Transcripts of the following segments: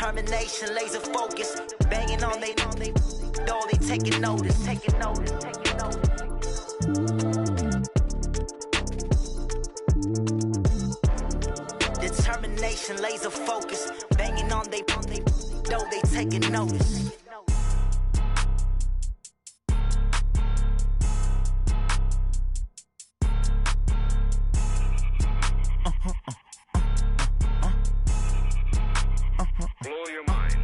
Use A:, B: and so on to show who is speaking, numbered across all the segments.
A: Determination, laser focus, banging on they door, they taking notice. Determination, laser focus, banging on they door, they taking notice.
B: Blow your mind.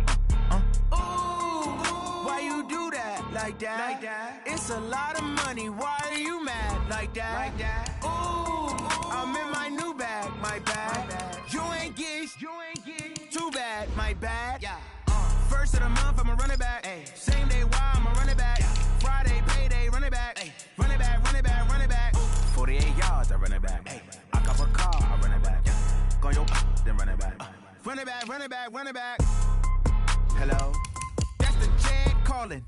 C: Why you do that like that? It's a lot of money. Why are you mad like that? Ooh, I'm in my new bag, my bad. You ain't get too bad, my bad. First of the month, I'ma run it back. Same day, why I'ma run it back. Friday, payday, run it back. Run it back, run it back, run it back. 48 yards, I run it back. I cop a car, I run it back. Go your then run it back. Run it back, run it back, run it back. Hello? That's the jag calling.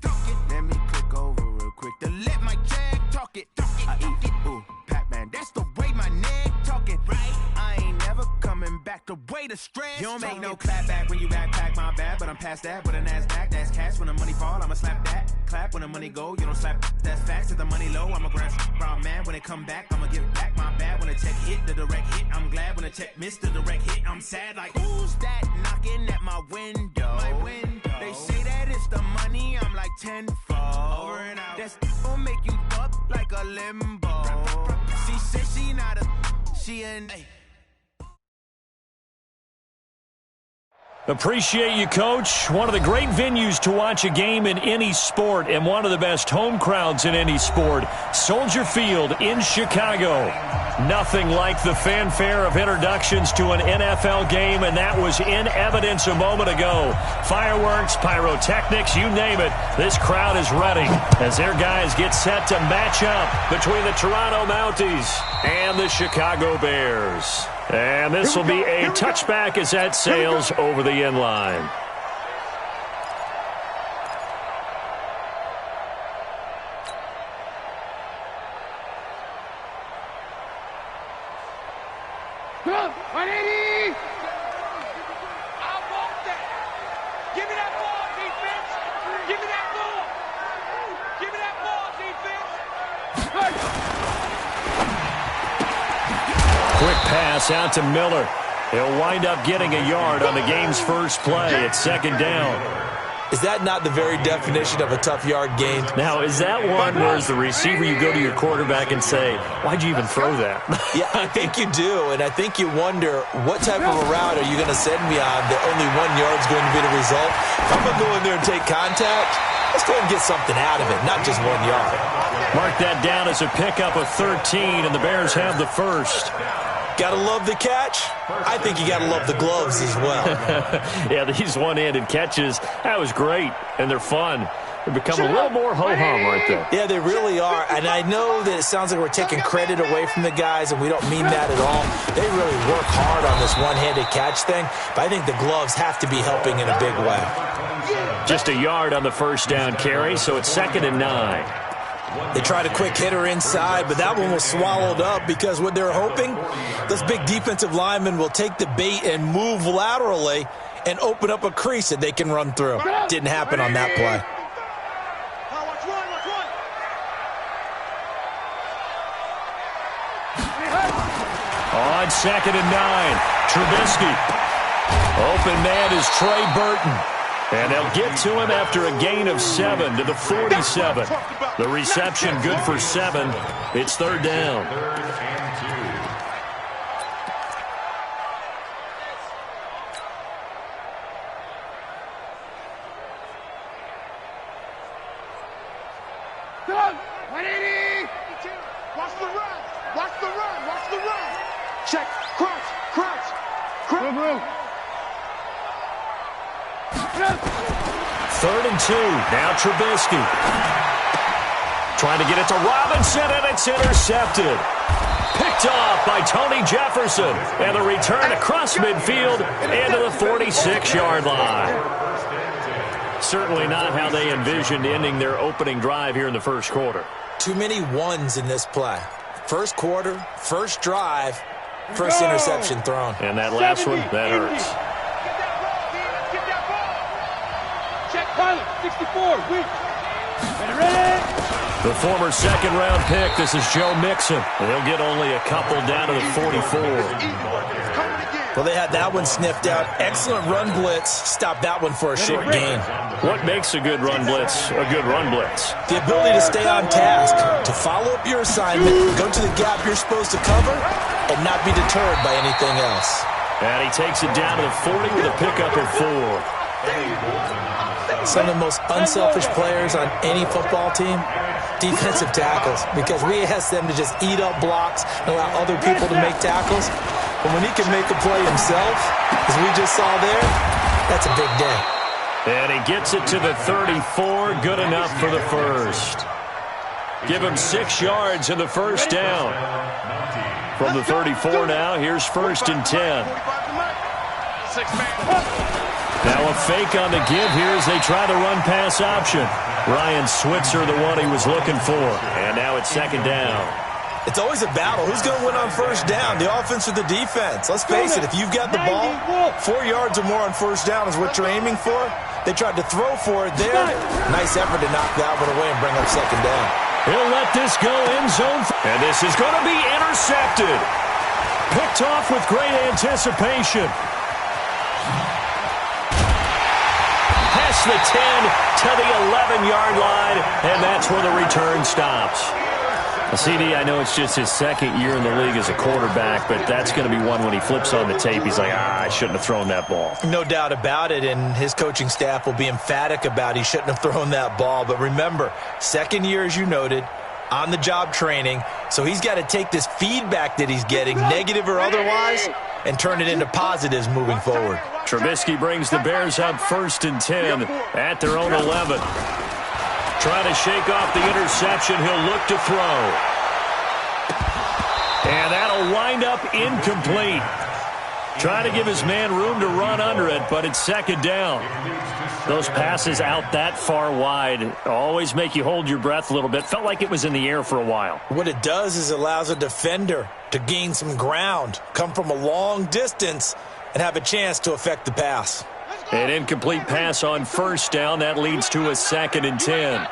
C: Let me click over real quick to let my jag talk it. I eat it, ooh, Pac-Man. That's the way my neck talking. Right? I ain't never coming back the way the stress. You don't make no clap back when you backpack, my bad. But I'm past that with a NASDAQ. That's cash when the money fall, I'ma slap that. Clap when the money go, you don't slap. That's facts. If the money low, I'ma grab brown man. When it come back, I'ma give back my bad. When the check hit, the direct hit. I'm glad when the check missed the direct hit. I'm sad like, who's that knocking at my window? They say that it's the money, I'm like tenfold. Over and out. That's gon' make you up like a limbo. She said she not a, she an.
D: Appreciate you, Coach. One of the great venues to watch a game in any sport and one of the best home crowds in any sport. Soldier Field in Chicago. Nothing like the fanfare of introductions to an NFL game, and that was in evidence a moment ago. Fireworks, pyrotechnics, you name it. This crowd is ready as their guys get set to match up between the Toronto Mounties and the Chicago Bears. And this will be a touchback as that sails over the end line. Out to Miller. He'll wind up getting a yard on the game's first play. It's second down.
E: Is that not the very definition of a tough yard gain?
D: Now, is that one where as the receiver you go to your quarterback and say, why'd you even throw that?
E: Yeah, I think you do, and I think you wonder what type of a route are you going to send me on that only 1 yard is going to be the result? If I'm going to go in there and take contact, let's go and get something out of it, not just 1 yard.
D: Mark that down as a pickup of 13, and the Bears have the first.
E: Gotta love the catch. I think you gotta love the gloves as well.
D: Yeah, these one-handed catches, that was great, and they're fun. They become a little more ho-hum right there.
E: Yeah, they really are, and I know that it sounds like we're taking credit away from the guys, and we don't mean that at all. They really work hard on this one-handed catch thing, but I think the gloves have to be helping in a big way.
D: Just a yard on the first down carry, so it's 2nd and 9.
E: They tried a quick hitter inside, but that one was swallowed up because what they're hoping, this big defensive lineman will take the bait and move laterally and open up a crease that they can run through. Didn't happen on that play.
D: On 2nd and 9, Trubisky. Open man is Trey Burton. And they'll get to him after a gain of 7 to the 47. The reception good for 7. It's 3rd down.
F: Watch the run. Watch the run. Watch the run. Check. Crunch. Crunch. Crunch.
D: 3rd and 2. Now Trubisky. Trying to get it to Robinson, and it's intercepted. Picked off by Tony Jefferson. And the return across midfield into the 46-yard line. Certainly not how they envisioned ending their opening drive here in the first quarter.
E: Too many ones in this play. First quarter, first drive, first interception thrown.
D: And that last one, that hurts.
F: 64, weak. Ready?
D: The former second-round pick, this is Joe Mixon. They'll get only a couple down to the 44.
E: Well, they had that one sniffed out. Excellent run blitz. Stop that one for a short gain.
D: What makes a good run blitz a good run blitz?
E: The ability to stay on task, to follow up your assignment, go to the gap you're supposed to cover, and not be deterred by anything else.
D: And he takes it down to the 40 with a pickup of 4.
E: Some of the most unselfish players on any football team, defensive tackles, because we ask them to just eat up blocks and allow other people to make tackles. But when he can make a play himself, as we just saw there, that's a big day.
D: And he gets it to the 34, good enough for the first. Give him 6 yards in the first down. From the 34 now, here's 1st and 10. Now a fake on the give here as they try the run-pass option. Ryan Switzer, the one he was looking for. And now it's 2nd down.
E: It's always a battle. Who's going to win on 1st down, the offense or the defense? Let's face it, if you've got the ball, 4 yards or more on 1st down is what you're aiming for. They tried to throw for it there. Nice effort to knock that one away and bring up 2nd down.
D: He'll let this go in zone. And this is going to be intercepted. Picked off with great anticipation. Past the 10 to the 11-yard line, and that's where the return stops. CD, I know it's just his 2nd year in the league as a quarterback, but that's going to be one when he flips on the tape. He's like, I shouldn't have thrown that ball.
E: No doubt about it, and his coaching staff will be emphatic about he shouldn't have thrown that ball. But remember, 2nd year, as you noted, on-the-job training, so he's got to take this feedback that he's getting, negative or otherwise, and turn it into positives moving forward.
D: Trubisky brings the Bears up 1st and 10 at their own 11. Trying to shake off the interception. He'll look to throw. And that'll wind up incomplete. Trying to give his man room to run under it, but it's 2nd down. Those passes out that far wide always make you hold your breath a little bit. Felt like it was in the air for a while.
E: What it does is it allows a defender to gain some ground, come from a long distance, and have a chance to affect the pass.
D: An incomplete pass on 1st down. That leads to a 2nd and 10.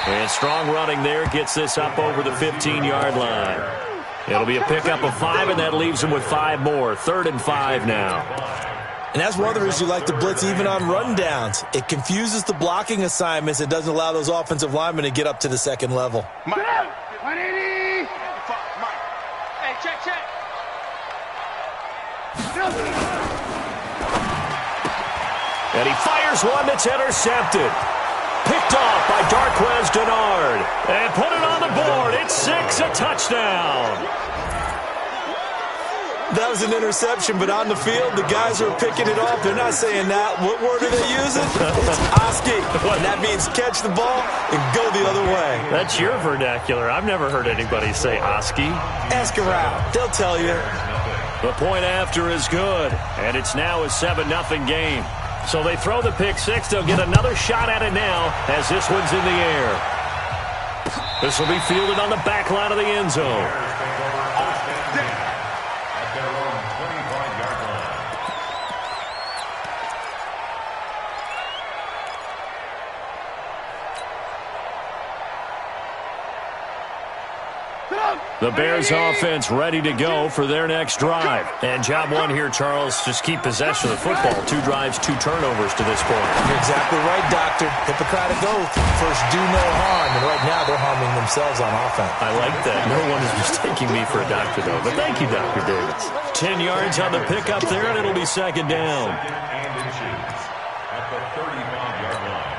D: And strong running there gets this up over the 15-yard line. It'll be a pickup of 5, and that leaves him with 5 more. 3rd and 5 now.
E: And that's one of the reasons you like to blitz even on rundowns. It confuses the blocking assignments and doesn't allow those offensive linemen to get up to the 2nd level.
F: 180. Hey, check.
D: And he fires one that's intercepted. Picked off by Darquez Denard. And put it on the board. It's 6, a touchdown.
E: That was an interception, but on the field, the guys who are picking it off, they're not saying that. What word are they using? It's Oski. And that means catch the ball and go the other way.
D: That's your vernacular. I've never heard anybody say Oski.
E: Ask around. They'll tell you.
D: The point after is good, and it's now a 7-0 game. So they throw the pick 6. They'll get another shot at it now as this one's in the air. This will be fielded on the back line of the end zone. The Bears offense ready to go for their next drive. And job one here, Charles, just keep possession of the football. 2 drives, 2 turnovers to this point.
E: You're exactly right, Doctor. Hippocratic oath. First, do no harm. And right now, they're harming themselves on offense.
D: I like that. No one is mistaking me for a doctor, though. But thank you, Dr. Davis. 10 yards on the pickup there, and it'll be 2nd down.
B: At the 35-yard line.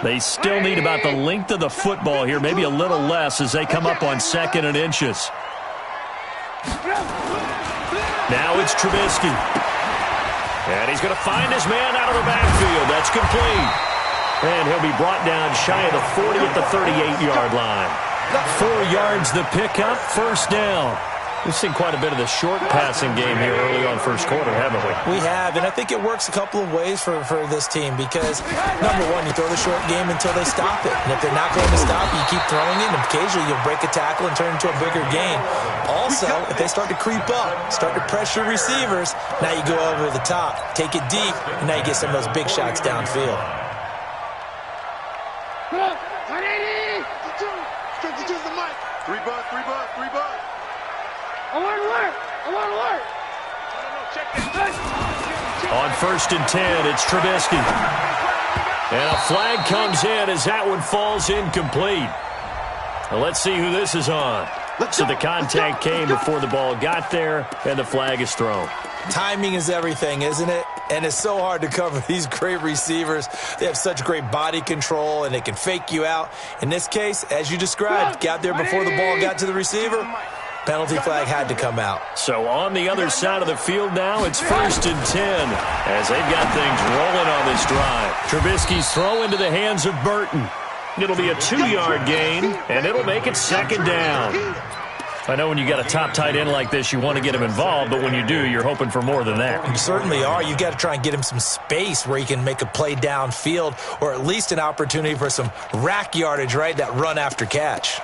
D: They still need about the length of the football here, maybe a little less as they come up on 2nd and inches. Now it's Trubisky. And he's going to find his man out of the backfield. That's complete. And he'll be brought down shy of the 40 at the 38-yard line. 4 yards the pickup, 1st down. We've seen quite a bit of the short passing game here early on first quarter, haven't we?
E: We have, and I think it works a couple of ways for this team because, number one, you throw the short game until they stop it. And if they're not going to stop, you keep throwing it, and occasionally you'll break a tackle and turn it into a bigger gain. Also, if they start to creep up, start to pressure receivers, now you go over the top, take it deep, and now you get some of those big shots downfield.
F: Three bud.
G: I want to work. Check that.
D: On 1st and 10, it's Trubisky. And a flag comes in as that one falls incomplete. Well, let's see who this is on. So the contact came before the ball got there, and the flag is thrown.
E: Timing is everything, isn't it? And it's so hard to cover these great receivers. They have such great body control, and they can fake you out. In this case, as you described, got there before the ball got to the receiver. Penalty flag had to come out.
D: So on the other side of the field now, it's 1st and 10 as they've got things rolling on this drive. Trubisky's throw into the hands of Burton. It'll be a 2-yard gain, and it'll make it 2nd down. I know when you got a top tight end like this, you want to get him involved, but when you do, you're hoping for more than that.
E: You certainly are. You've got to try and get him some space where he can make a play downfield or at least an opportunity for some rack yardage, right? That run after catch.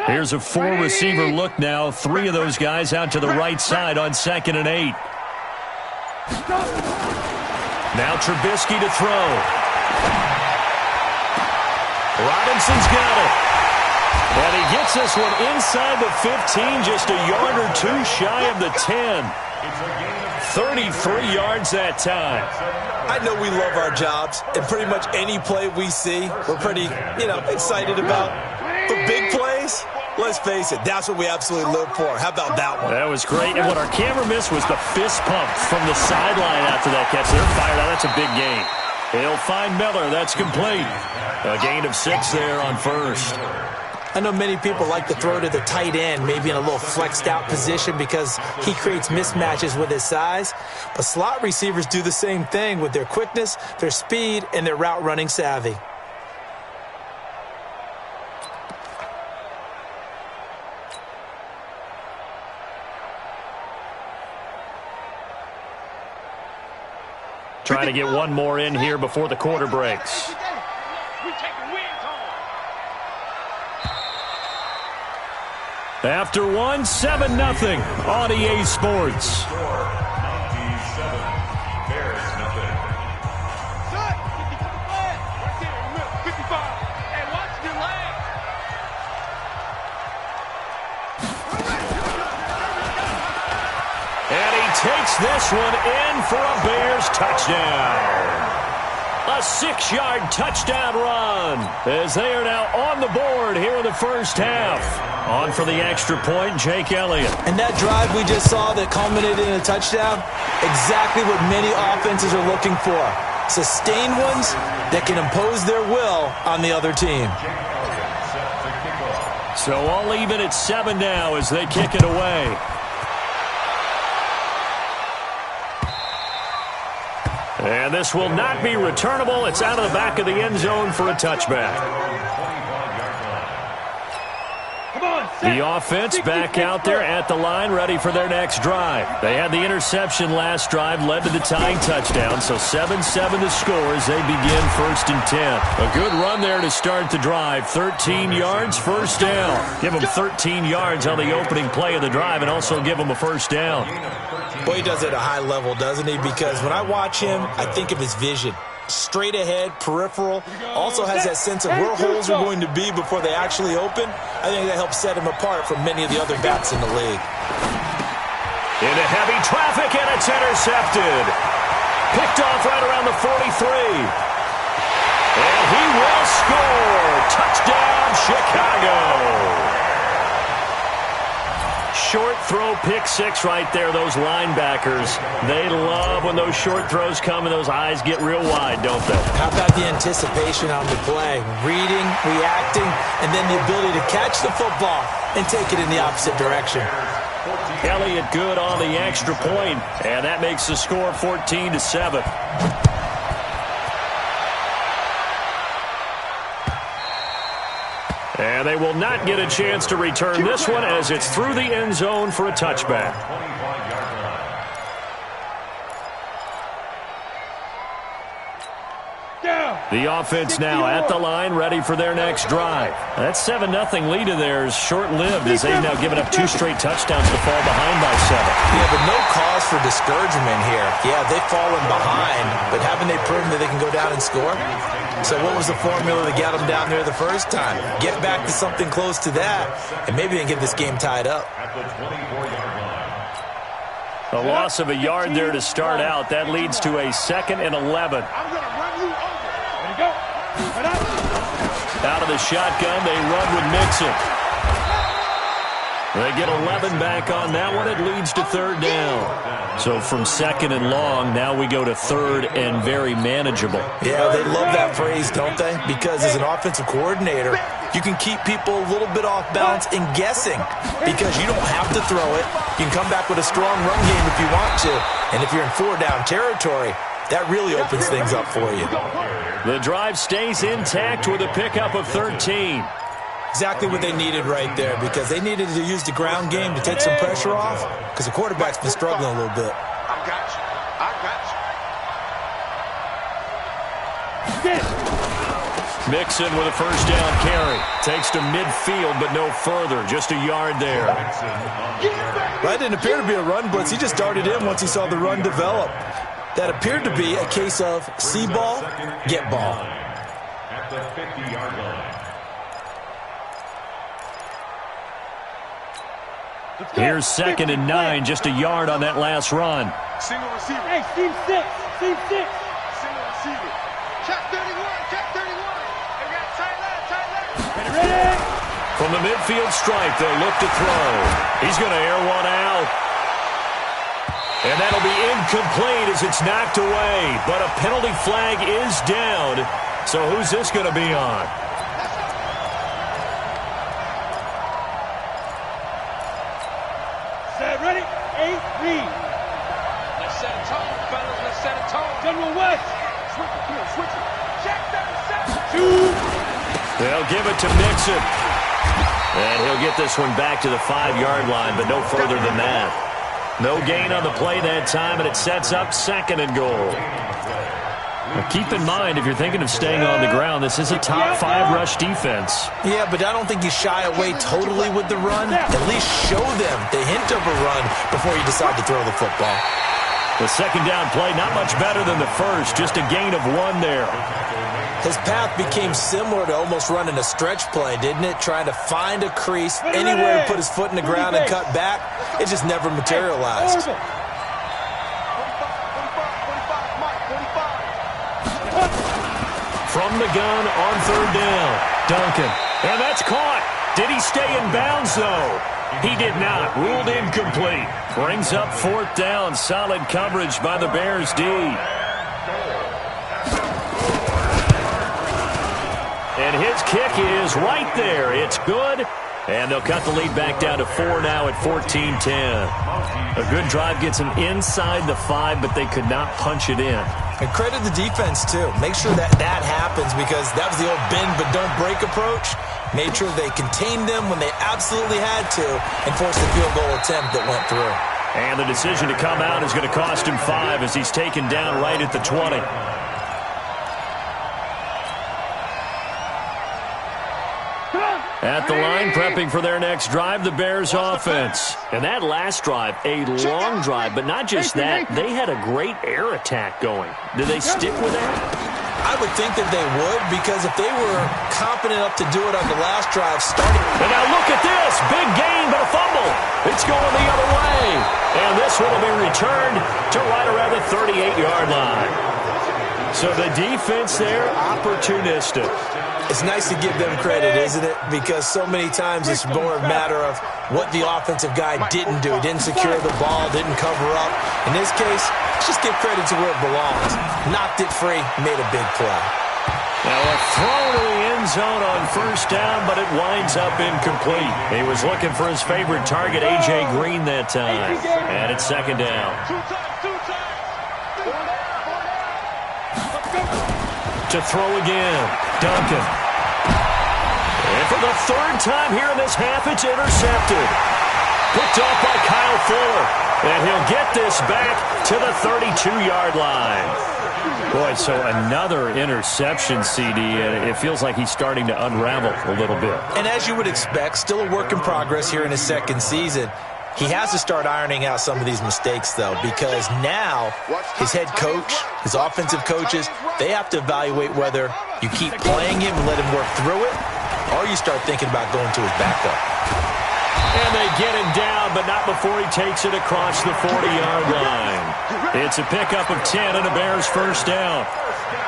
D: Here's a 4-receiver look now. 3 of those guys out to the right side on 2nd and 8. Now Trubisky to throw. Robinson's got it. And he gets this one inside the 15, just a yard or 2 shy of the 10. 33 yards that time.
E: I know we love our jobs, and pretty much any play we see, we're pretty, excited about. But big plays, let's face it, that's what we absolutely live for. How about that one?
D: That was great. And what our camera missed was the fist pump from the sideline after that catch. They're fired out. That's a big gain. He'll find Miller. That's complete. A gain of 6 there on 1st.
E: I know many people like to throw to the tight end, maybe in a little flexed out position because he creates mismatches with his size. But slot receivers do the same thing with their quickness, their speed, and their route running savvy.
D: Trying to get one more in here before the quarter breaks. After one, 7-0 on EA Sports. Takes this one in for a Bears touchdown. A 6-yard touchdown run as they are now on the board here in the first half. On for the extra point, Jake Elliott.
E: And that drive we just saw that culminated in a touchdown, exactly what many offenses are looking for. Sustained ones that can impose their will on the other team.
D: So all even at 7 now as they kick it away. And this will not be returnable. It's out of the back of the end zone for a touchback. The offense back out there at the line, ready for their next drive. They had the interception last drive, led to the tying touchdown, so 7-7 the score as they begin 1st and 10. A good run there to start the drive. 13 yards, first down. Give them 13 yards on the opening play of the drive and also give them a first down.
E: Boy, he does it at a high level, doesn't he? Because when I watch him, I think of his vision. Straight ahead, peripheral. Also has that sense of where holes are going to be before they actually open. I think that helps set him apart from many of the other backs in the league.
D: Into heavy traffic, and it's intercepted. Picked off right around the 43. And he will score. Touchdown, Chicago. Short throw, pick 6 right there. Those linebackers, they love when those short throws come and those eyes get real wide, don't they?
E: How about the anticipation on the play? Reading, reacting, and then the ability to catch the football and take it in the opposite direction.
D: Elliott good on the extra point, and that makes the score 14-7. And they will not get a chance to return this one as it's through the end zone for a touchback. The offense now at the line, ready for their next drive. That 7-0 lead of theirs short-lived as they've now given up 2 straight touchdowns to fall behind by 7.
E: Yeah, but no cause for discouragement here. Yeah, they've fallen behind, but haven't they proven that they can go down and score? So what was the formula to get them down there the first time? Get back to something close to that, and maybe they can get this game tied up.
D: A loss of a yard there to start out. That leads to a 2nd and 11.
F: I'm going to run you over. Ready, go. Right out.
D: Out of the shotgun, they run with Mixon. They get 11 back on that one. It leads to 3rd down. So from 2nd and long, now we go to 3rd and very manageable.
E: Yeah, they love that phrase, don't they? Because as an offensive coordinator, you can keep people a little bit off balance and guessing because you don't have to throw it. You can come back with a strong run game if you want to. And if you're in 4-down territory, that really opens things up for you.
D: The drive stays intact with a pickup of 13.
E: Exactly what they needed right there because they needed to use the ground game to take some pressure off because the quarterback's been struggling a little bit.
F: I got you. I got you.
D: Mixon with a 1st down carry. Takes to midfield, but no further. Just a yard there.
E: That didn't appear to be a run blitz. He just darted in once he saw the run develop. That appeared to be a case of see ball, get ball.
B: At the 50-yard line.
D: Here's 2nd and 9, just a yard on that last run.
F: Single receiver.
G: Hey, Team 6. Team 6.
F: Single receiver. Check 31. Check 31. They got tight left.
G: Ready.
D: From the midfield stripe, they'll look to throw. He's going to air one out. And that'll be incomplete as it's knocked away. But a penalty flag is down. So who's this going to be on?
G: Ready? 8, read.
F: Let's set a tone, fellas. Let's set a tone.
G: General West.
F: Switch it, here, switch it. Check 37.
G: 2.
D: They'll give it to Mixon. And he'll get this one back to the 5-yard line, but no further than that. No gain on the play that time, and it sets up 2nd and goal. Now keep in mind, if you're thinking of staying on the ground, this is a top 5 rush defense.
E: Yeah, but I don't think you shy away totally with the run. At least show them the hint of a run before you decide to throw the football.
D: The 2nd down play, not much better than the first, just a gain of 1 there.
E: His path became similar to almost running a stretch play, didn't it? Trying to find a crease, anywhere to put his foot in the ground and cut back. It just never materialized.
D: From the gun on 3rd down, Duncan. And that's caught. Did he stay in bounds, though? He did not. Ruled incomplete. Brings up 4th down. Solid coverage by the Bears D. And his kick is right there. It's good. And they'll cut the lead back down to 4 now at 14-10. A good drive gets them inside the 5, but they could not punch it in.
E: And credit the defense, too. Make sure that happens because that was the old bend but don't break approach. Made sure they contained them when they absolutely had to and forced the field goal attempt that went through.
D: And the decision to come out is going to cost him 5 as he's taken down right at the 20. At the line, prepping for their next drive, the Bears offense. And that last drive, a long drive, but not just that, they had a great air attack going. Did they stick with that?
E: I would think that they would because if they were confident enough to do it on the last drive starting.
D: And now look at this. Big gain, but a fumble. It's going the other way. And this one will be returned to right around the 38-yard line. So the defense there, opportunistic.
E: It's nice to give them credit, isn't it? Because so many times it's more a matter of what the offensive guy didn't do. He didn't secure the ball, didn't cover up. In this case, let's just give credit to where it belongs. Knocked it free, made a big play.
D: Now a throw to the end zone on first down, but it winds up incomplete. He was looking for his favorite target, A.J. Green, that time. And it's second down. To throw again, Duncan. And for the third time here in this half, it's intercepted. Picked off by Kyle Fuller. And he'll get this back to the 32-yard line. Boy, so another interception, CD, and it feels like he's starting to unravel a little bit.
E: And as you would expect, still a work in progress here in his second season. He has to start ironing out some of these mistakes, though, because now his head coach, his offensive coaches, they have to evaluate whether you keep playing him and let him work through it, or you start thinking about going to his backup.
D: And they get him down, but not before he takes it across the 40-yard line. It's a pickup of 10 and a Bears first down.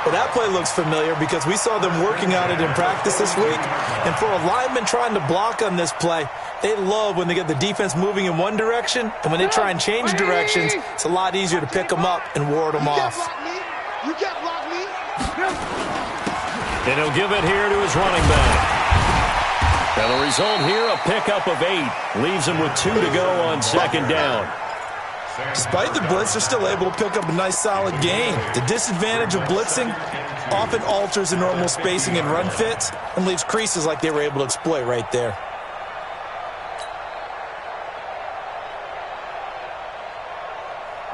E: Well, that play looks familiar because we saw them working on it in practice this week. And for a lineman trying to block on this play, they love when they get the defense moving in one direction. And when they try and change directions, it's a lot easier to pick them up and ward them off.
F: You can't block me.
D: And he'll give it here to his running back. Now the result here, a pickup of 8. Leaves him with 2 to go on second down.
E: Despite the blitz, they're still able to pick up a nice, solid gain. The disadvantage of blitzing often alters the normal spacing and run fits and leaves creases like they were able to exploit right there.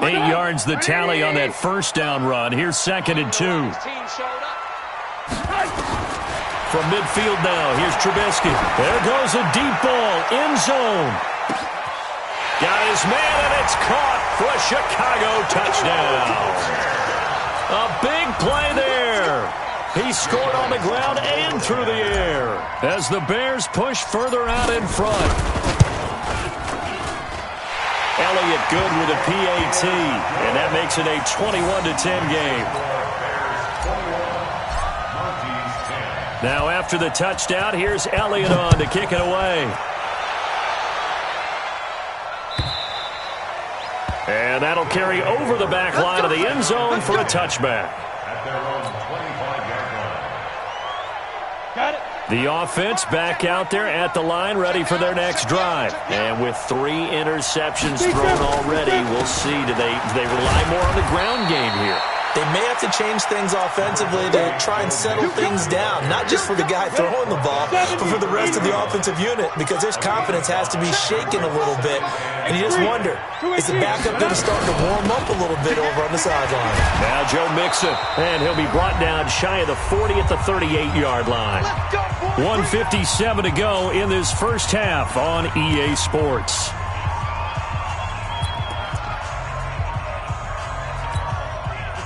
D: Eight yards the tally on that first down run. Here's second and 2. From midfield now, here's Trubisky. There goes a deep ball, end zone. Got his man, and it's caught for a Chicago touchdown. A big play there. He scored on the ground and through the air as the Bears push further out in front. Elliott good with a PAT, and that makes it a 21-10 game. Now after the touchdown, here's Elliott on to kick it away. And that'll carry over the back line of the end zone for a touchback.
G: Got it.
D: The offense back out there at the line, ready for their next drive. And with 3 interceptions thrown already, we'll see. Do they rely more on the ground game here?
E: They may have to change things offensively to try and settle things down, not just for the guy throwing the ball, but for the rest of the offensive unit, because their confidence has to be shaken a little bit. And you just wonder, is the backup going to start to warm up a little bit over on the sideline?
D: Now Joe Mixon, and he'll be brought down shy of the 40 at the 38-yard line. 1:57 to go in this first half on EA Sports.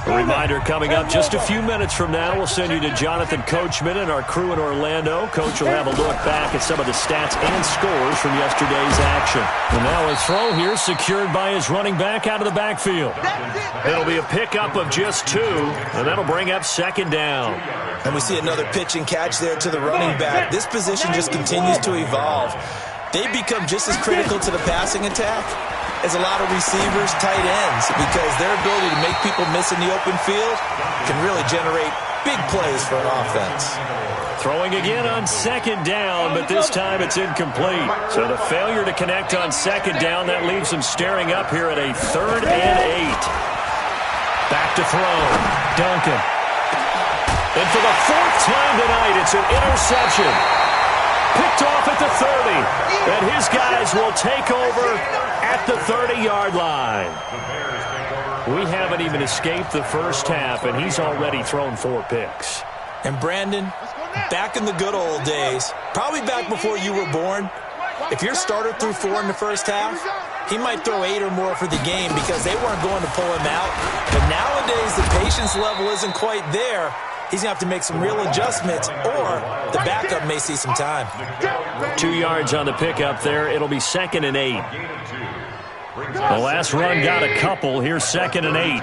D: A reminder coming up just a few minutes from now, we'll send you to Jonathan Coachman and our crew in Orlando. Coach will have a look back at some of the stats and scores from yesterday's action. And now a throw here secured by his running back out of the backfield. It'll be a pickup of just 2, and that'll bring up second down.
E: And we see another pitch and catch there to the running back. This position just continues to evolve. They become just as critical to the passing attack as a lot of receivers, tight ends, because their ability to make people miss in the open field can really generate big plays for an offense.
D: Throwing again on second down, but this time it's incomplete. So the failure to connect on second down, that leaves them staring up here at a 3rd and 8. Back to throw. Duncan. And for the 4th time tonight, it's an interception. Picked off at the 30. And his guys will take over at the 30-yard line. We haven't even escaped the first half, and he's already thrown 4 picks.
E: And Brandon, back in the good old days, probably back before you were born, if your starter threw 4 in the first half, he might throw 8 or more for the game because they weren't going to pull him out. But nowadays, the patience level isn't quite there. He's going to have to make some real adjustments, or the backup may see some time.
D: 2 yards on the pickup there. It'll be 2nd and 8. The last run got a couple. Here's 2nd and 8.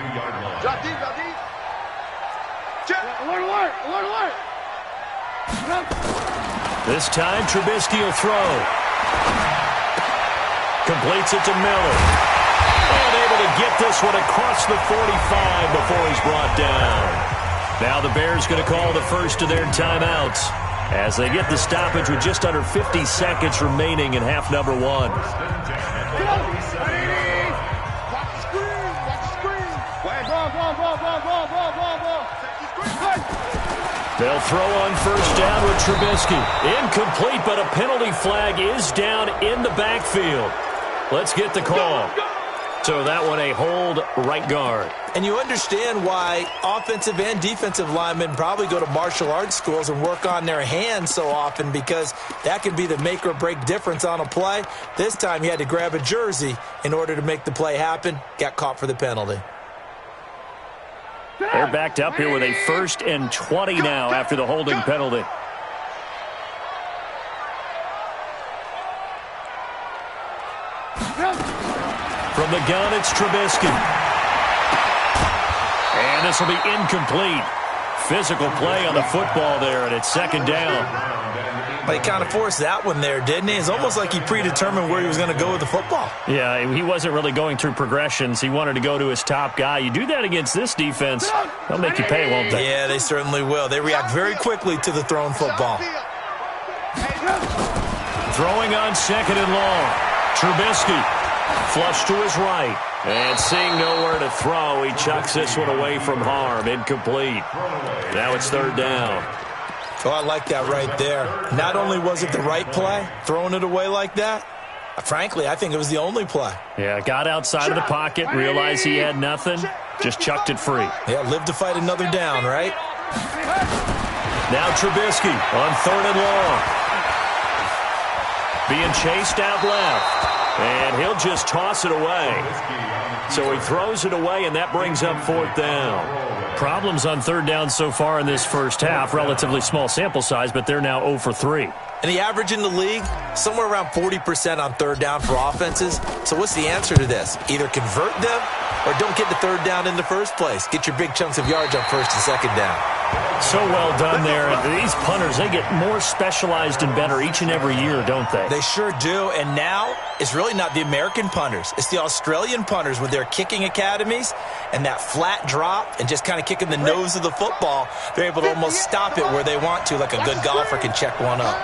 D: This time, Trubisky will throw. Completes it to Miller. And able to get this one across the 45 before he's brought down. Now the Bears going to call the first of their timeouts as they get the stoppage with just under 50 seconds remaining in half number one.
F: Watch the screen. Watch the screen.
D: They'll throw on first down with Trubisky. Incomplete, but a penalty flag is down in the backfield. Let's get the call. So that one a hold right guard.
E: And you understand why offensive and defensive linemen probably go to martial arts schools and work on their hands so often, because that can be the make or break difference on a play. This time he had to grab a jersey in order to make the play happen. Got caught for the penalty.
D: They're backed up here with a 1st and 20 now after the holding penalty. From the gun, it's Trubisky. And this will be incomplete. Physical play on the football there, and it's 2nd down.
E: But he kind of forced that one there, didn't he? It's almost like he predetermined where he was going to go with the football.
D: Yeah, he wasn't really going through progressions. He wanted to go to his top guy. You do that against this defense, they'll make you pay, won't they?
E: Yeah, they certainly will. They react very quickly to the thrown football.
D: Throwing on 2nd and long. Trubisky. Flush to his right. And seeing nowhere to throw, he chucks this one away from harm. Incomplete. Now it's 3rd down.
E: Oh, I like that right there. Not only was it the right play, throwing it away like that, frankly, I think it was the only play.
D: Yeah, got outside of the pocket, realized he had nothing, just chucked it free.
E: Yeah, live to fight another down, right?
D: Now Trubisky on 3rd and long. Being chased out left. And he'll just toss it away. So he throws it away, and that brings up 4th down. Problems on 3rd down so far in this first half. Relatively small sample size, but they're now 0 for 3.
E: And the average in the league, somewhere around 40% on 3rd down for offenses. So what's the answer to this? Either convert them or don't get the 3rd down in the first place. Get your big chunks of yards on 1st and 2nd down.
D: So well done there. These punters, they get more specialized and better each and every year, don't they?
E: They sure do. And now it's really not the American punters. It's the Australian punters with their kicking academies and that flat drop and just kind of kicking the nose of the football. They're able to almost stop it where they want to, like a good golfer can check one up.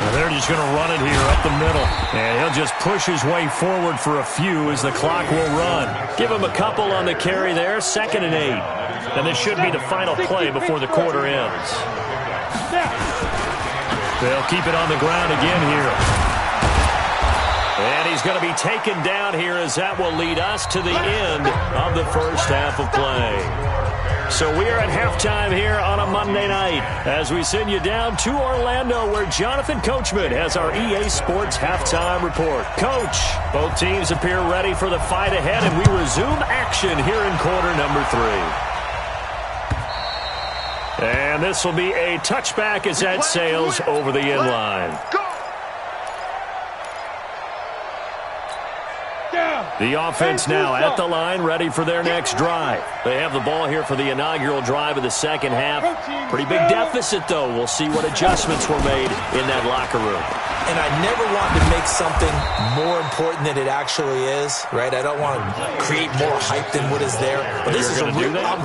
D: They're just going to run it here up the middle. And he'll just push his way forward for a few as the clock will run. Give him a couple on the carry there. 2nd and 8. And this should be the final play before the quarter ends. They'll keep it on the ground again here. And he's going to be taken down here as that will lead us to the end of the first half of play. So we are at halftime here on a Monday night as we send you down to Orlando, where Jonathan Coachman has our EA Sports halftime report. Coach, both teams appear ready for the fight ahead, and we resume action here in quarter number 3. And this will be a touchback as that sails over the end line. The offense now at the line, ready for their next drive. They have the ball here for the inaugural drive of the second half. Pretty big deficit, though. We'll see what adjustments were made in that locker room.
E: And I never want to make something more important than it actually is, right? I don't want to create more hype than what is there. But this is I'm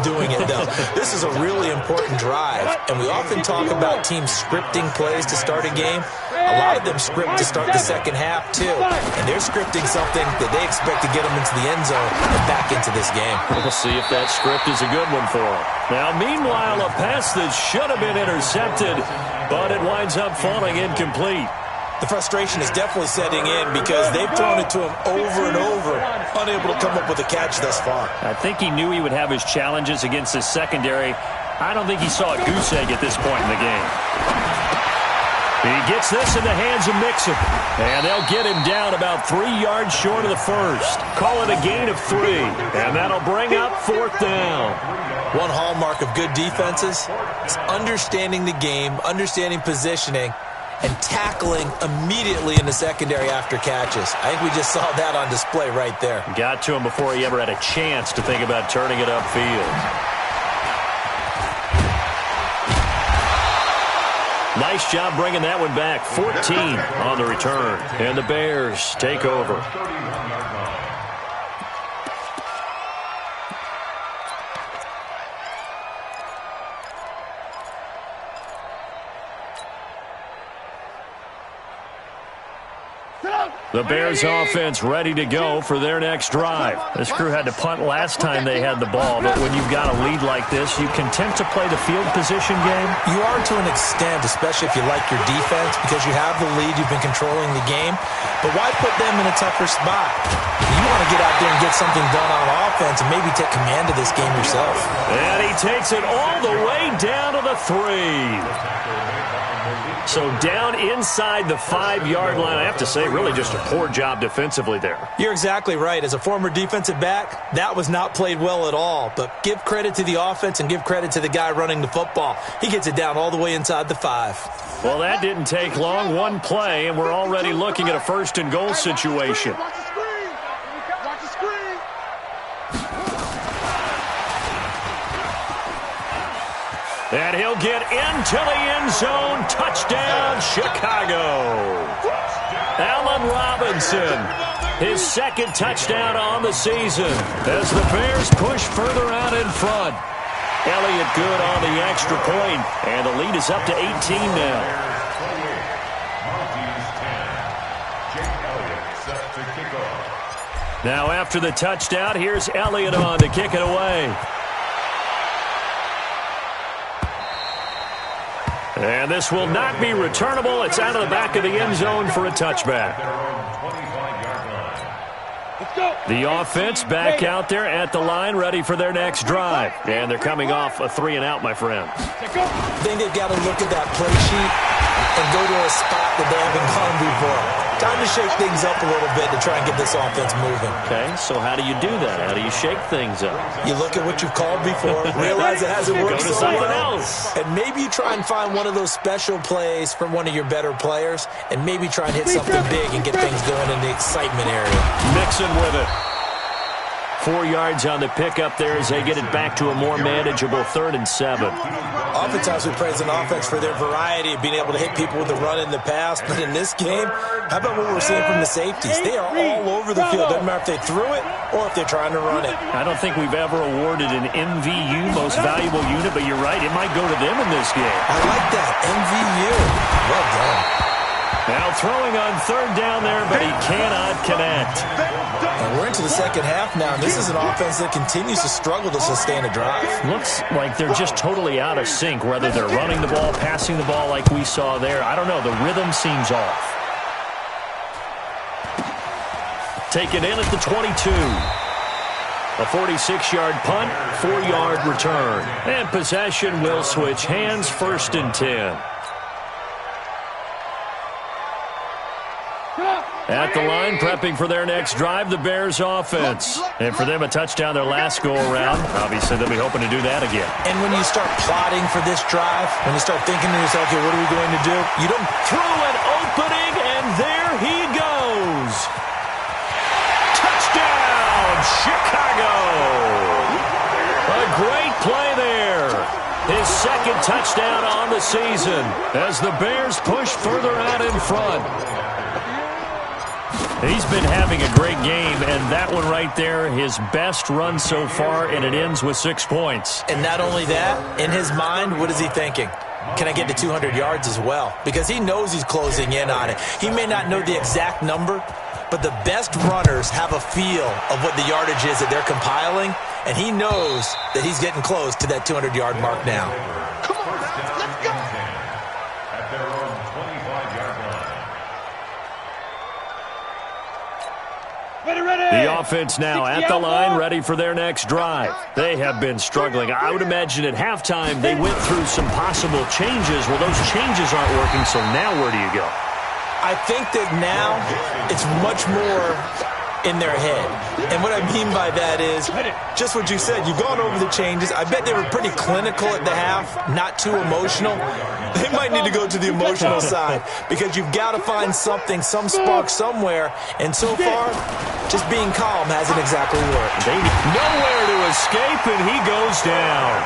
E: doing it, though. This is a really important drive. And we often talk about teams scripting plays to start a game. A lot of them script to start the second half, too. And they're scripting something that they expect to get them into the end zone and back into this game.
D: We'll see if that script is a good one for them. Now, meanwhile, a pass that should have been intercepted, but it winds up falling incomplete.
E: The frustration is definitely setting in because they've thrown it to him over and over, unable to come up with a catch thus far.
D: I think he knew he would have his challenges against his secondary. I don't think he saw a goose egg at this point in the game. He gets this in the hands of Mixon, and they'll get him down about 3 yards short of the first. Call it a gain of 3, and that'll bring up 4th down.
E: One hallmark of good defenses is understanding the game, understanding positioning, and tackling immediately in the secondary after catches. I think we just saw that on display right there.
D: Got to him before he ever had a chance to think about turning it upfield. Nice job bringing that one back. 14 on the return. And the Bears take over. The Bears offense ready to go for their next drive. This crew had to punt last time they had the ball, but when you've got a lead like this, you content to play the field position game?
E: You are to an extent, especially if you like your defense, because you have the lead, you've been controlling the game. But why put them in a tougher spot? You want to get out there and get something done on offense and maybe take command of this game yourself.
D: And he takes it all the way down to the 3. So down inside the 5-yard line. I have to say, really just a poor job defensively there.
E: You're exactly right. As a former defensive back, that was not played well at all. But give credit to the offense and give credit to the guy running the football. He gets it down all the way inside the 5.
D: Well, that didn't take long. One play, and we're already looking at a 1st and goal situation.
F: Watch the screen. Watch the screen.
D: And he'll get into the end zone. Touchdown, Chicago. Allen Robinson, his 2nd touchdown on the season as the Bears push further out in front. Elliott good on the extra point, and the lead is up to 18 now. Now after the touchdown, here's Elliott on to kick it away. And this will not be returnable. It's out of the back of the end zone for a touchback. The offense back out there at the line, ready for their next drive. And they're coming off a 3-and-out, my friend.
E: I think they've got to look at that play sheet and go to a spot that they haven't gone before. Time to shake things up a little bit to try and get this offense moving.
D: Okay, so how do you do that? How do you shake things up?
E: You look at what you've called before, realize it hasn't worked
D: Go to
E: so
D: something
E: well,
D: else.
E: and maybe you try and find one of those special plays from one of your better players, and maybe try and hit something big and get things going in the excitement area.
D: Mixon with it. 4 yards on the pickup there as they get it back to a more manageable 3rd and 7.
E: Oftentimes we praise an offense for their variety of being able to hit people with the run in the pass, but in this game, how about what we're seeing from the safeties? They are all over the field. Doesn't matter if they threw it or if they're trying to run it.
D: I don't think we've ever awarded an MVU, most valuable unit, but you're right, it might go to them in this game.
E: I like that, MVU. Well done.
D: Now throwing on 3rd down there, but he cannot connect.
E: And we're into the 2nd half now, and this is an offense that continues to struggle to sustain a drive.
D: Looks like they're just totally out of sync, whether they're running the ball, passing the ball like we saw there. I don't know, the rhythm seems off. Taken in at the 22. A 46-yard punt, 4-yard return. And possession will switch hands, 1st and 10. At the line, prepping for their next drive, the Bears offense. And for them, a touchdown their last go-around. Obviously, they'll be hoping to do that again.
E: And when you start plotting for this drive, when you start thinking to yourself, okay, what are we going to do? You don't
D: throw an opening, and there he goes. Touchdown, Chicago. A great play there. His 2nd touchdown on the season as the Bears push further out in front. He's been having a great game, and that one right there, his best run so far, and it ends with 6 points.
E: And not only that, in his mind, what is he thinking? Can I get to 200 yards as well? Because he knows he's closing in on it. He may not know the exact number, but the best runners have a feel of what the yardage is that they're compiling, and he knows that he's getting close to that 200-yard mark now.
F: Come on, let's go.
B: At their own 25-yard line.
D: The offense now at the line, ready for their next drive. They have been struggling. I would imagine at halftime they went through some possible changes. Well, those changes aren't working, so now where do you go?
E: I think that now it's much more in their head. And what I mean by that is just what you said. You've gone over the changes. I bet they were pretty clinical at the half, not too emotional. They might need to go to the emotional side because you've got to find something, some spark somewhere. And so far, just being calm hasn't exactly worked.
D: They nowhere to escape, and he goes down.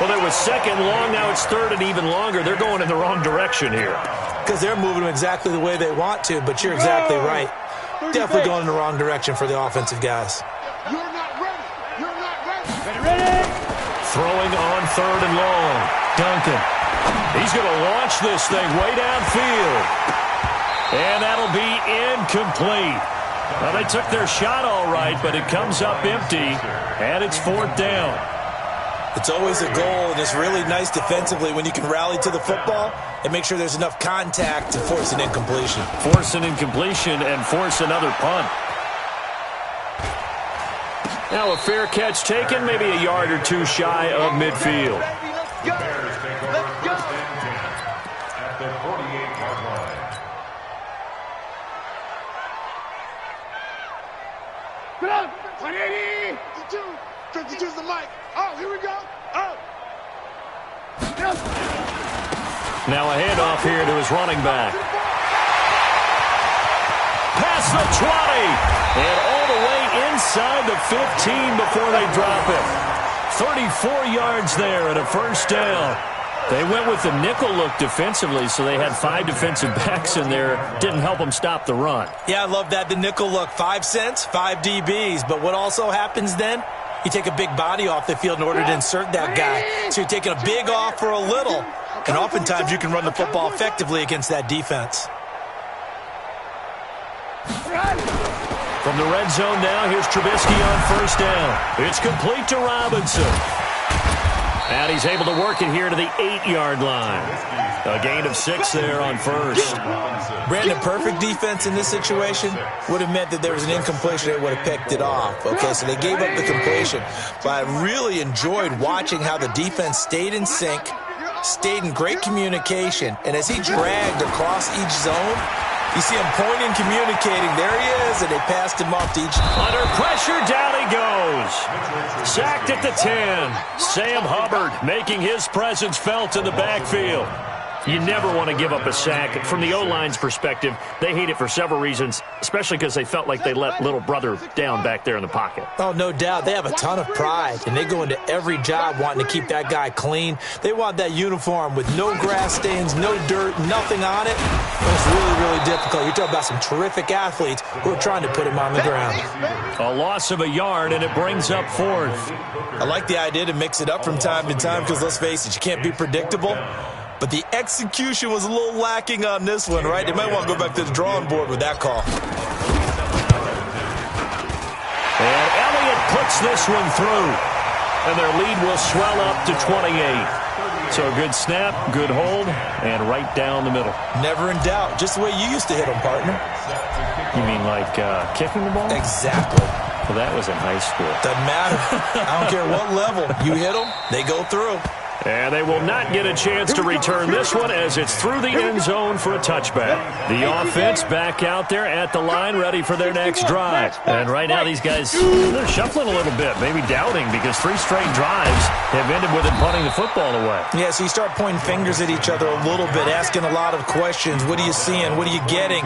D: Well, it was second long. Now it's third and even longer. They're going in the wrong direction here.
E: Because they're moving them exactly the way they want to, but you're exactly right. Definitely going in the wrong direction for the offensive guys.
F: You're not ready. You're not ready.
G: Ready.
D: Throwing on third and long. Duncan. He's going to launch this thing way downfield. And that'll be incomplete. Well, they took their shot all right, but it comes up empty, and it's fourth down.
E: It's always a goal, and it's really nice defensively when you can rally to the football and make sure there's enough contact to force an incompletion.
D: Force an incompletion and force another punt. Now a fair catch taken, maybe a yard or two shy of midfield.
B: Bears take over first and 10 at the 48-yard line.
F: Get up. 180. 52's the mic. Oh, here we go. Oh.
D: Now a handoff here to his running back. Past the 20. And all the way inside the 15 before they drop it. 34 yards there and a first down. They went with the nickel look defensively, so they had 5 defensive backs in there. Didn't help them stop the run.
E: Yeah, I love that, the nickel look. 5 cents, 5 DBs. But what also happens then? You take a big body off the field in order to insert that guy. So you're taking a big off for a little. And oftentimes you can run the football effectively against that defense.
D: From the red zone now, here's Trubisky on first down. It's complete to Robinson. And he's able to work it here to the 8-yard line. A gain of 6 there on first.
E: Brandon, perfect defense in this situation would have meant that there was an incompletion that would have picked it off. Okay, so they gave up the completion. But I really enjoyed watching how the defense stayed in sync, stayed in great communication, and as he dragged across each zone, you see him pointing, communicating. There he is, and they passed him off to each.
D: Under pressure, down he goes. Sacked at the 10. Sam Hubbard making his presence felt in the backfield. You never want to give up a sack. From the O-line's perspective, they hate it for several reasons, especially because they felt like they let little brother down back there in the pocket.
E: Oh, no doubt. They have a ton of pride, and they go into every job wanting to keep that guy clean. They want that uniform with no grass stains, no dirt, nothing on it. It's really, really difficult. You're talking about some terrific athletes who are trying to put him on the ground.
D: A loss of a yard, and it brings up fourth.
E: I like the idea to mix it up from time to time because, let's face it, you can't be predictable. But the execution was a little lacking on this one, right? They might want to go back to the drawing board with that call.
D: And Elliott puts this one through. And their lead will swell up to 28. So a good snap, good hold, and right down the middle.
E: Never in doubt. Just the way you used to hit them, partner.
D: You mean like kicking the ball?
E: Exactly.
D: Well, that was in high school.
E: Doesn't matter. I don't care what level. You hit them, they go through.
D: And they will not get a chance to return this one as it's through the end zone for a touchback. The offense back out there at the line, ready for their next drive. And right now these guys, they're shuffling a little bit, maybe doubting, because 3 straight drives have ended with them punting the football away.
E: Yeah, so you start pointing fingers at each other a little bit, asking a lot of questions. What are you seeing? What are you getting?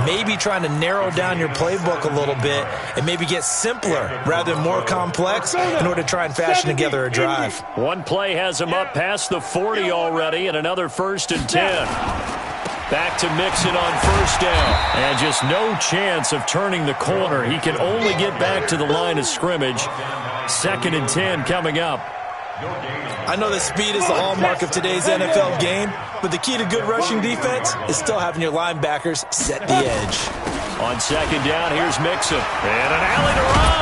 E: Maybe trying to narrow down your playbook a little bit and maybe get simpler rather than more complex in order to try and fashion together a drive.
D: One play has them up past the 40 already, and another 1st and 10. Back to Mixon on first down. And just no chance of turning the corner. He can only get back to the line of scrimmage. 2nd and 10 coming up.
E: I know that speed is the hallmark of today's NFL game, but the key to good rushing defense is still having your linebackers set the edge.
D: On 2nd down, here's Mixon. And an alley to run.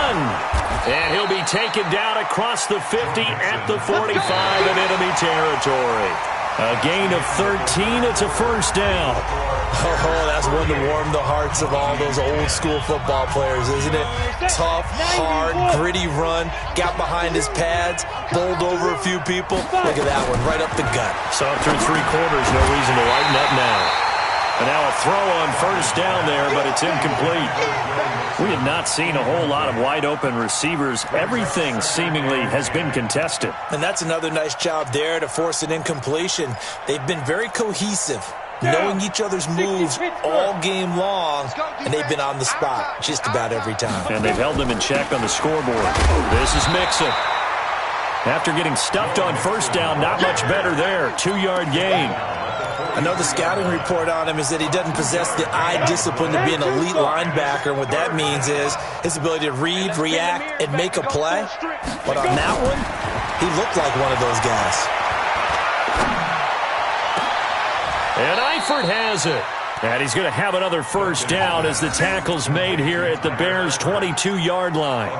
D: And he'll be taken down across the 50 at the 45 of enemy territory. A gain of 13. It's a first down.
E: Oh, that's one to warm the hearts of all those old-school football players, isn't it? Tough, hard, gritty run. Got behind his pads, bowled over a few people. Look at that one, right up the gut.
D: So through 3 quarters, no reason to lighten up now. And now a throw on first down there, but it's incomplete. We have not seen a whole lot of wide-open receivers. Everything seemingly has been contested.
E: And that's another nice job there to force an incompletion. They've been very cohesive, knowing each other's moves all game long, and they've been on the spot just about every time.
D: And they've held them in check on the scoreboard. This is Mixon. After getting stuffed on first down, not much better there. 2-yard gain.
E: I know the scouting report on him is that he doesn't possess the eye discipline to be an elite linebacker. And what that means is his ability to read, react, and make a play. But on that one, he looked like one of those guys.
D: And Eifert has it. And he's going to have another first down as the tackle's made here at the Bears' 22-yard line.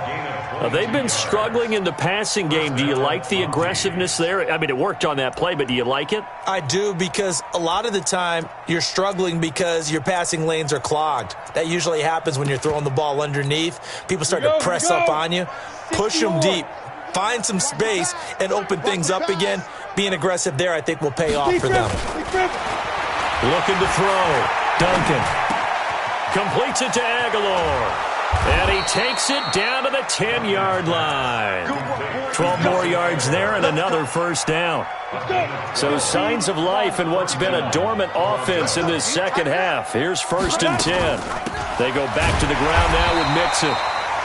D: They've been struggling in the passing game. Do you like the aggressiveness there? I mean, it worked on that play, but do you like it?
E: I do, because a lot of the time you're struggling because your passing lanes are clogged. That usually happens when you're throwing the ball underneath. People start to press up on you. Push them deep. Find some space and open things up again. Being aggressive there, I think, will pay off for them.
D: Looking to throw. Duncan completes it to Aguilar. And he takes it down to the 10-yard line. 12 more yards there and another first down. So signs of life in what's been a dormant offense in this second half. Here's 1st and 10. They go back to the ground now with Mixon.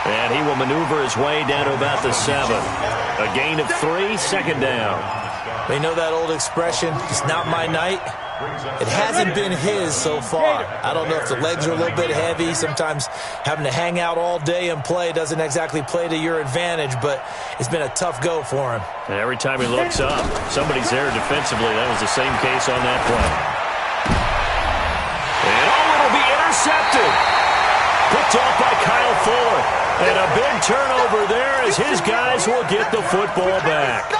D: And he will maneuver his way down to about the 7. A gain of 3, 2nd down.
E: They know that old expression, it's not my night. It hasn't been his so far. I don't know if the legs are a little bit heavy. Sometimes having to hang out all day and play doesn't exactly play to your advantage, but it's been a tough go for him.
D: And every time he looks up, somebody's there defensively. That was the same case on that play. And it'll be intercepted. Picked off by Kyle Fuller. And a big turnover there as his guys will get the football back.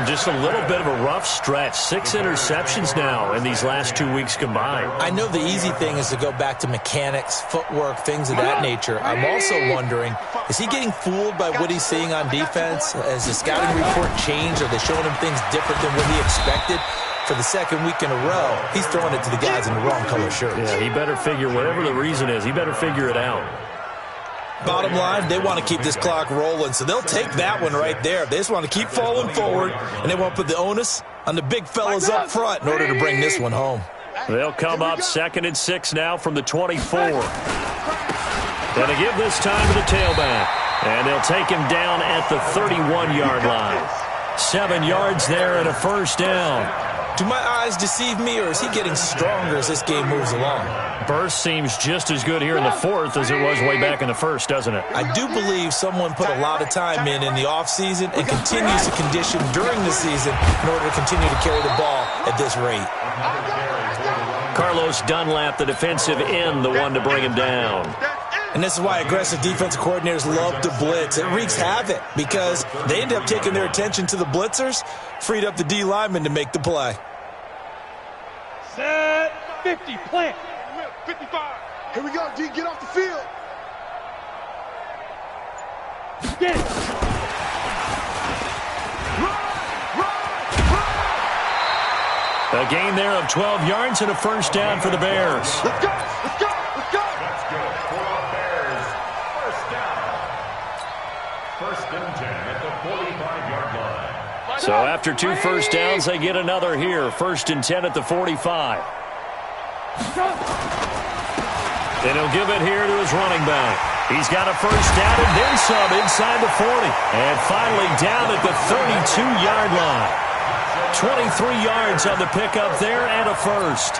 D: Just a little bit of a rough stretch. 6 interceptions now in these last 2 weeks combined.
E: I know the easy thing is to go back to mechanics, footwork, things of that nature. I'm also wondering, is he getting fooled by what he's seeing on defense? Has the scouting report changed? Are they showing him things different than what he expected? For the second week in a row, he's throwing it to the guys in the wrong color shirts.
D: Yeah, he better figure, whatever the reason is, he better figure it out.
E: Bottom line, they want to keep this clock rolling, so they'll take that one right there. They just want to keep falling forward, and they want to put the onus on the big fellas up front in order to bring this one home.
D: They'll come up 2nd and 6 now from the 24. Going to give this time to the tailback, and they'll take him down at the 31-yard line. 7 yards there and a first down.
E: Do my eyes deceive me, or is he getting stronger as this game moves along?
D: Burst seems just as good here in the 4th as it was way back in the 1st, doesn't it?
E: I do believe someone put a lot of time in the offseason and continues to condition during the season in order to continue to carry the ball at this rate.
D: Carlos Dunlap, the defensive end, the one to bring him down.
E: And this is why aggressive defensive coordinators love to blitz. It wreaks havoc because they end up taking their attention to the blitzers, freed up the D lineman to make the play.
G: Set 50, plant.
F: 55. Here we go, D. Get off the field.
G: Get it.
D: A gain there of 12 yards and a first down for the Bears.
F: Let's go. Let's go. Let's go.
B: That's good for the Bears. First down. 1st and 10 at the 45-yard line.
D: So after 2 first downs, they get another here. 1st and 10 at the 45. And he'll give it here to his running back. He's got a first down and then some inside the 40. And finally down at the 32-yard line. 23 yards on the pickup there and a first.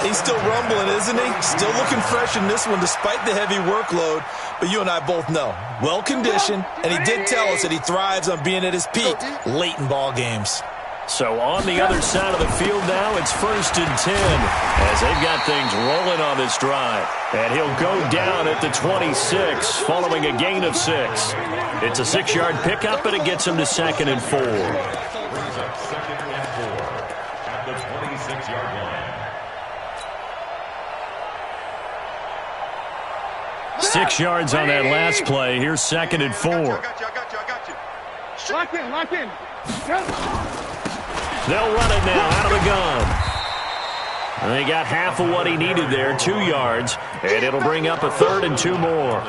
E: He's still rumbling, isn't he? Still looking fresh in this one despite the heavy workload. But you and I both know, well-conditioned, and he did tell us that he thrives on being at his peak late in ball games.
D: So on the other side of the field now, it's 1st and 10 as they've got things rolling on this drive. And he'll go down at the 26 following a gain of 6. It's a 6-yard pickup, and it gets him to 2nd and 4.
B: Brings up 2nd and 4 at the 26-yard line.
D: 6 yards on that last play. Here's 2nd and 4.
F: I got you.
G: Lock in.
D: They'll run it now out of the gun. And they got half of what he needed there, 2 yards, and it'll bring up a 3rd and 2 more.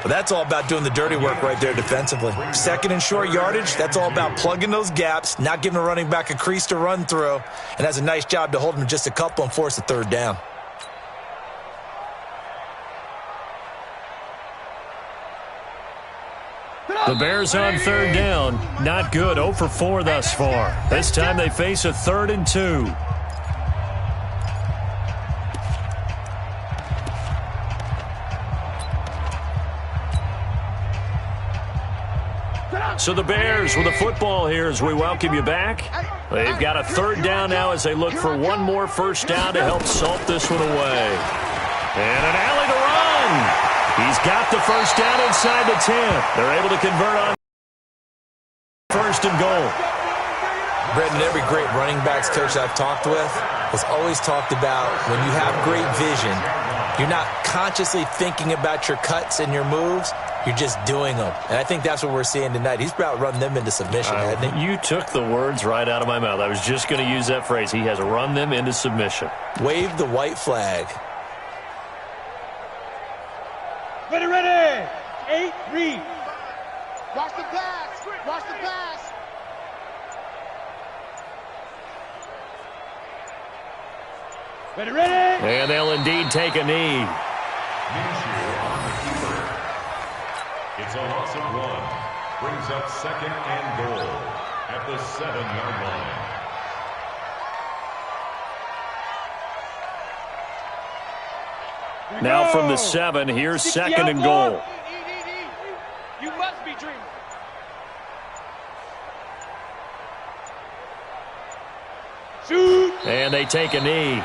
E: But that's all about doing the dirty work right there defensively. 2nd and short yardage, that's all about plugging those gaps, not giving a running back a crease to run through, and has a nice job to hold him just a couple and force a 3rd down.
D: The Bears on third down. Not good. 0 for 4 thus far. This time they face a 3rd and 2. So the Bears with the football here as we welcome you back. They've got a 3rd down now as they look for one more first down to help salt this one away. And an alley to run. He's got the first down inside the 10. They're able to convert on 1st and goal.
E: Brendan, every great running backs coach I've talked with has always talked about when you have great vision, you're not consciously thinking about your cuts and your moves. You're just doing them. And I think that's what we're seeing tonight. He's about run them into submission, hasn't he?
D: You took the words right out of my mouth. I was just going to use that phrase. He has run them into submission.
E: Wave the white flag.
G: Ready, ready. 8, read.
F: Watch the pass. Watch the pass.
G: Ready, ready.
D: And they'll indeed take a knee.
B: It's a loss of 1. Brings up 2nd and goal at the 7-yard line.
D: Now from the 7, here's 2nd and goal.
G: You must be dreaming. Shoot.
D: And they take a knee.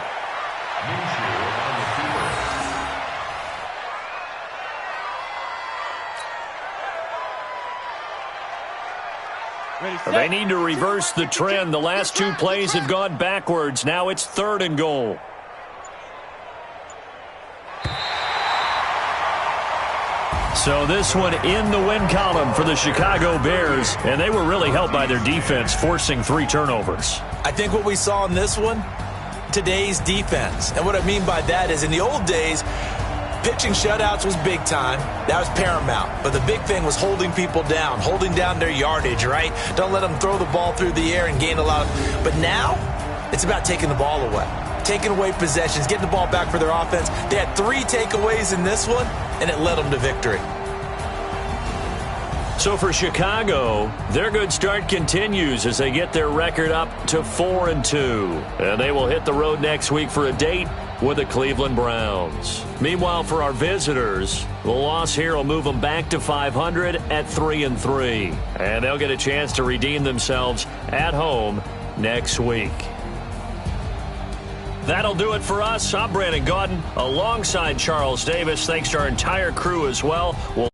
D: They need to reverse the trend. The last 2 plays have gone backwards. Now it's 3rd and goal. So this one in the win column for the Chicago Bears, and they were really helped by their defense, forcing 3 turnovers.
E: I think what we saw in this one, today's defense. And what I mean by that is in the old days, pitching shutouts was big time. That was paramount. But the big thing was holding people down, holding down their yardage, right? Don't let them throw the ball through the air and gain a lot of... But now, it's about taking the ball away. Taking away possessions, getting the ball back for their offense. They had 3 takeaways in this one, and it led them to victory.
D: So for Chicago, their good start continues as they get their record up to 4 and 2. And they will hit the road next week for a date with the Cleveland Browns. Meanwhile, for our visitors, the loss here will move them back to 500 at 3 and 3. And they'll get a chance to redeem themselves at home next week. That'll do it for us. I'm Brandon Gaudin alongside Charles Davis. Thanks to our entire crew as well. We'll